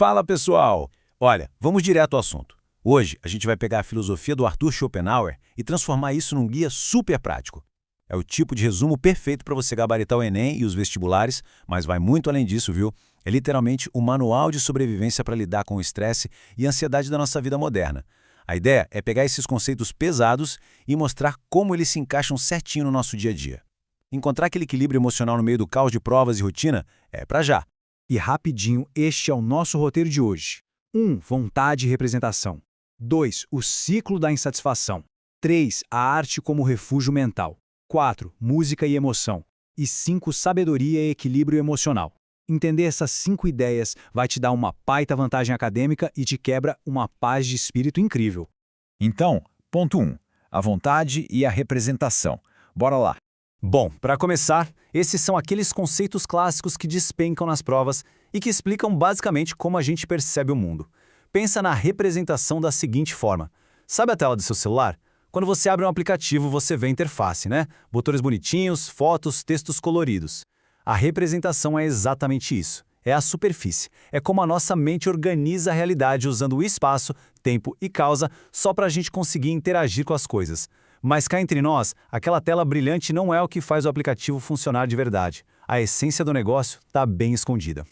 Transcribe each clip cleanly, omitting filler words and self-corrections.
Fala, pessoal! Olha, vamos direto ao assunto. Hoje, a gente vai pegar a filosofia do Arthur Schopenhauer e transformar isso num guia super prático. É o tipo de resumo perfeito para você gabaritar o Enem e os vestibulares, mas vai muito além disso, viu? É literalmente o manual de sobrevivência para lidar com o estresse e a ansiedade da nossa vida moderna. A ideia é pegar esses conceitos pesados e mostrar como eles se encaixam certinho no nosso dia a dia. Encontrar aquele equilíbrio emocional no meio do caos de provas e rotina é pra já. E rapidinho, este é o nosso roteiro de hoje. 1. Vontade e representação. 2. O ciclo da insatisfação. 3. A arte como refúgio mental. 4. Música e emoção. E 5. Sabedoria e equilíbrio emocional. Entender essas 5 ideias vai te dar uma baita vantagem acadêmica e te quebra uma paz de espírito incrível. Então, ponto 1. A vontade e a representação. Bora lá. Bom, para começar, esses são aqueles conceitos clássicos que despencam nas provas e que explicam basicamente como a gente percebe o mundo. Pensa na representação da seguinte forma. Sabe a tela do seu celular? Quando você abre um aplicativo, você vê a interface, né? Botões bonitinhos, fotos, textos coloridos. A representação é exatamente isso. É a superfície. É como a nossa mente organiza a realidade usando o espaço, tempo e causa só para a gente conseguir interagir com as coisas. Mas cá entre nós, aquela tela brilhante não é o que faz o aplicativo funcionar de verdade. A essência do negócio está bem escondida.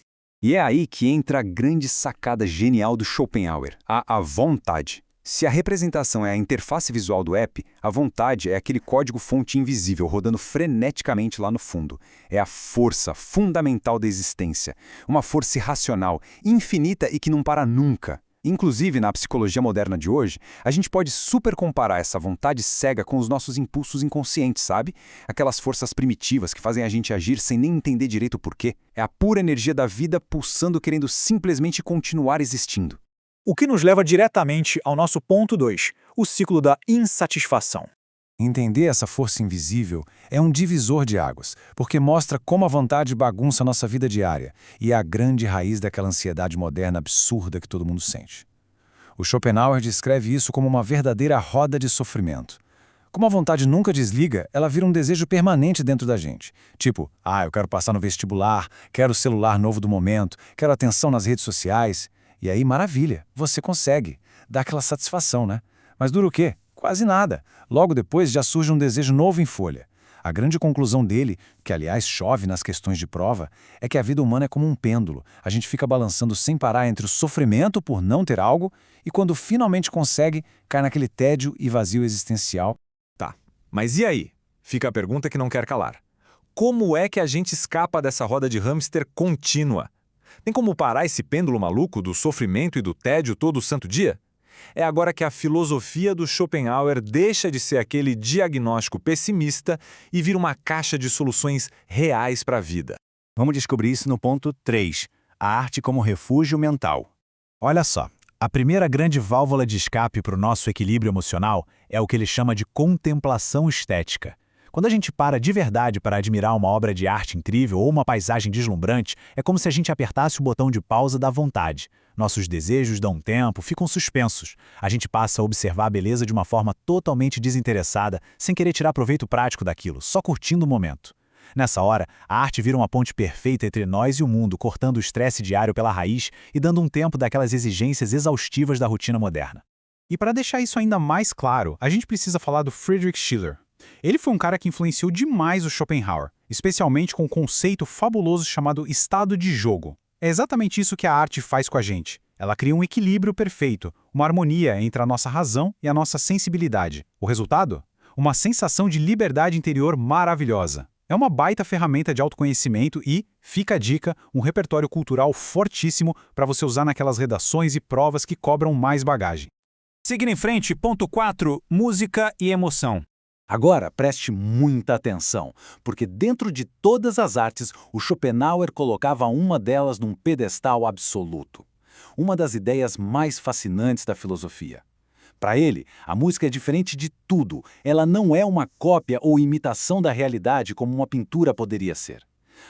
E é aí que entra a grande sacada genial do Schopenhauer, a vontade. Se a representação é a interface visual do app, a vontade é aquele código-fonte invisível rodando freneticamente lá no fundo. É a força fundamental da existência. Uma força irracional, infinita e que não para nunca. Inclusive, na psicologia moderna de hoje, a gente pode super comparar essa vontade cega com os nossos impulsos inconscientes, sabe? Aquelas forças primitivas que fazem a gente agir sem nem entender direito o porquê. É a pura energia da vida pulsando querendo simplesmente continuar existindo. O que nos leva diretamente ao nosso ponto 2, o ciclo da insatisfação. Entender essa força invisível é um divisor de águas, porque mostra como a vontade bagunça a nossa vida diária e é a grande raiz daquela ansiedade moderna absurda que todo mundo sente. O Schopenhauer descreve isso como uma verdadeira roda de sofrimento. Como a vontade nunca desliga, ela vira um desejo permanente dentro da gente. Tipo, eu quero passar no vestibular, quero o celular novo do momento, quero atenção nas redes sociais. E aí, maravilha, você consegue. Dá aquela satisfação, né? Mas dura o quê? Quase nada. Logo depois já surge um desejo novo em folha. A grande conclusão dele, que aliás chove nas questões de prova, é que a vida humana é como um pêndulo. A gente fica balançando sem parar entre o sofrimento por não ter algo e quando finalmente consegue, cai naquele tédio e vazio existencial. Tá, mas e aí? Fica a pergunta que não quer calar. Como é que a gente escapa dessa roda de hamster contínua? Tem como parar esse pêndulo maluco do sofrimento e do tédio todo santo dia? É agora que a filosofia do Schopenhauer deixa de ser aquele diagnóstico pessimista e vira uma caixa de soluções reais para a vida. Vamos descobrir isso no ponto 3, a arte como refúgio mental. Olha só, a primeira grande válvula de escape para o nosso equilíbrio emocional é o que ele chama de contemplação estética. Quando a gente para de verdade para admirar uma obra de arte incrível ou uma paisagem deslumbrante, é como se a gente apertasse o botão de pausa da vontade. Nossos desejos dão tempo, ficam suspensos. A gente passa a observar a beleza de uma forma totalmente desinteressada, sem querer tirar proveito prático daquilo, só curtindo o momento. Nessa hora, a arte vira uma ponte perfeita entre nós e o mundo, cortando o estresse diário pela raiz e dando um tempo daquelas exigências exaustivas da rotina moderna. E para deixar isso ainda mais claro, a gente precisa falar do Friedrich Schiller. Ele foi um cara que influenciou demais o Schopenhauer, especialmente com um conceito fabuloso chamado estado de jogo. É exatamente isso que a arte faz com a gente. Ela cria um equilíbrio perfeito, uma harmonia entre a nossa razão e a nossa sensibilidade. O resultado? Uma sensação de liberdade interior maravilhosa. É uma baita ferramenta de autoconhecimento e, fica a dica, um repertório cultural fortíssimo para você usar naquelas redações e provas que cobram mais bagagem. Seguindo em frente, ponto 4, música e emoção. Agora, preste muita atenção, porque dentro de todas as artes, o Schopenhauer colocava uma delas num pedestal absoluto. Uma das ideias mais fascinantes da filosofia. Para ele, a música é diferente de tudo. Ela não é uma cópia ou imitação da realidade como uma pintura poderia ser.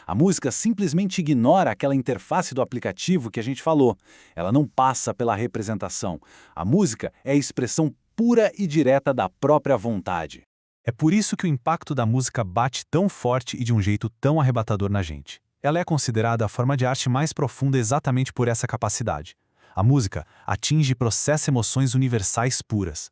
A música simplesmente ignora aquela interface do aplicativo que a gente falou. Ela não passa pela representação. A música é a expressão pura e direta da própria vontade. É por isso que o impacto da música bate tão forte e de um jeito tão arrebatador na gente. Ela é considerada a forma de arte mais profunda exatamente por essa capacidade. A música atinge e processa emoções universais puras.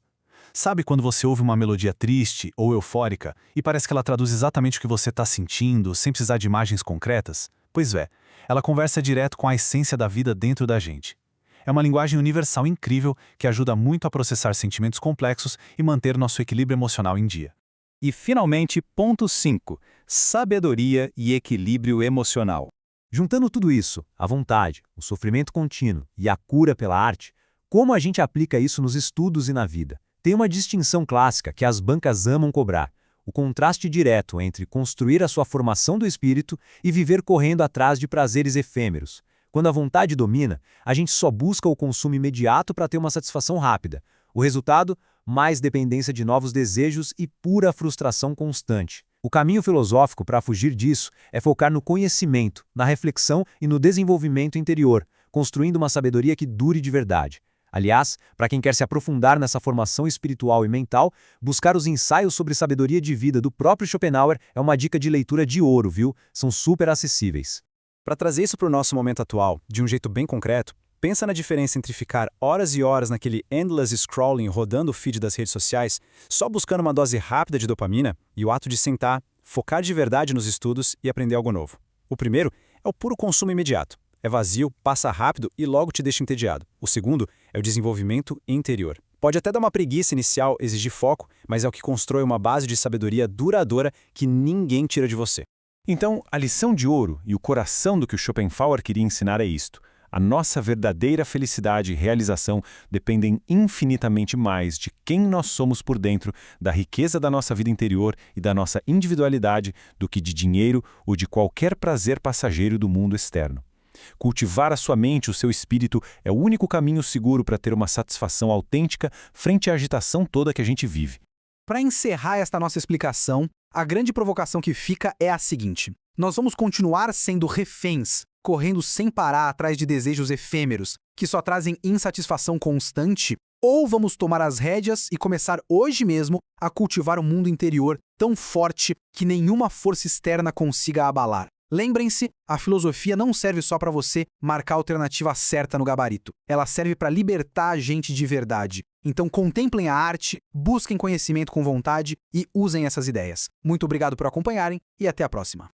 Sabe quando você ouve uma melodia triste ou eufórica e parece que ela traduz exatamente o que você está sentindo, sem precisar de imagens concretas? Pois é, ela conversa direto com a essência da vida dentro da gente. É uma linguagem universal incrível que ajuda muito a processar sentimentos complexos e manter nosso equilíbrio emocional em dia. E, finalmente, ponto 5. Sabedoria e equilíbrio emocional. Juntando tudo isso, a vontade, o sofrimento contínuo e a cura pela arte, como a gente aplica isso nos estudos e na vida? Tem uma distinção clássica que as bancas amam cobrar: o contraste direto entre construir a sua formação do espírito e viver correndo atrás de prazeres efêmeros. Quando a vontade domina, a gente só busca o consumo imediato para ter uma satisfação rápida. O resultado? Mais dependência de novos desejos e pura frustração constante. O caminho filosófico para fugir disso é focar no conhecimento, na reflexão e no desenvolvimento interior, construindo uma sabedoria que dure de verdade. Aliás, para quem quer se aprofundar nessa formação espiritual e mental, buscar os ensaios sobre sabedoria de vida do próprio Schopenhauer é uma dica de leitura de ouro, viu? São super acessíveis. Para trazer isso para o nosso momento atual, de um jeito bem concreto, pensa na diferença entre ficar horas e horas naquele endless scrolling rodando o feed das redes sociais, só buscando uma dose rápida de dopamina, e o ato de sentar, focar de verdade nos estudos e aprender algo novo. O primeiro é o puro consumo imediato. É vazio, passa rápido e logo te deixa entediado. O segundo é o desenvolvimento interior. Pode até dar uma preguiça inicial, exigir foco, mas é o que constrói uma base de sabedoria duradoura que ninguém tira de você. Então, a lição de ouro e o coração do que o Schopenhauer queria ensinar é isto: a nossa verdadeira felicidade e realização dependem infinitamente mais de quem nós somos por dentro, da riqueza da nossa vida interior e da nossa individualidade, do que de dinheiro ou de qualquer prazer passageiro do mundo externo. Cultivar a sua mente, o seu espírito, é o único caminho seguro para ter uma satisfação autêntica frente à agitação toda que a gente vive. Para encerrar esta nossa explicação, a grande provocação que fica é a seguinte: nós vamos continuar sendo reféns, correndo sem parar atrás de desejos efêmeros, que só trazem insatisfação constante, ou vamos tomar as rédeas e começar hoje mesmo a cultivar um mundo interior tão forte que nenhuma força externa consiga abalar? Lembrem-se, a filosofia não serve só para você marcar a alternativa certa no gabarito. Ela serve para libertar a gente de verdade. Então contemplem a arte, busquem conhecimento com vontade e usem essas ideias. Muito obrigado por acompanharem e até a próxima.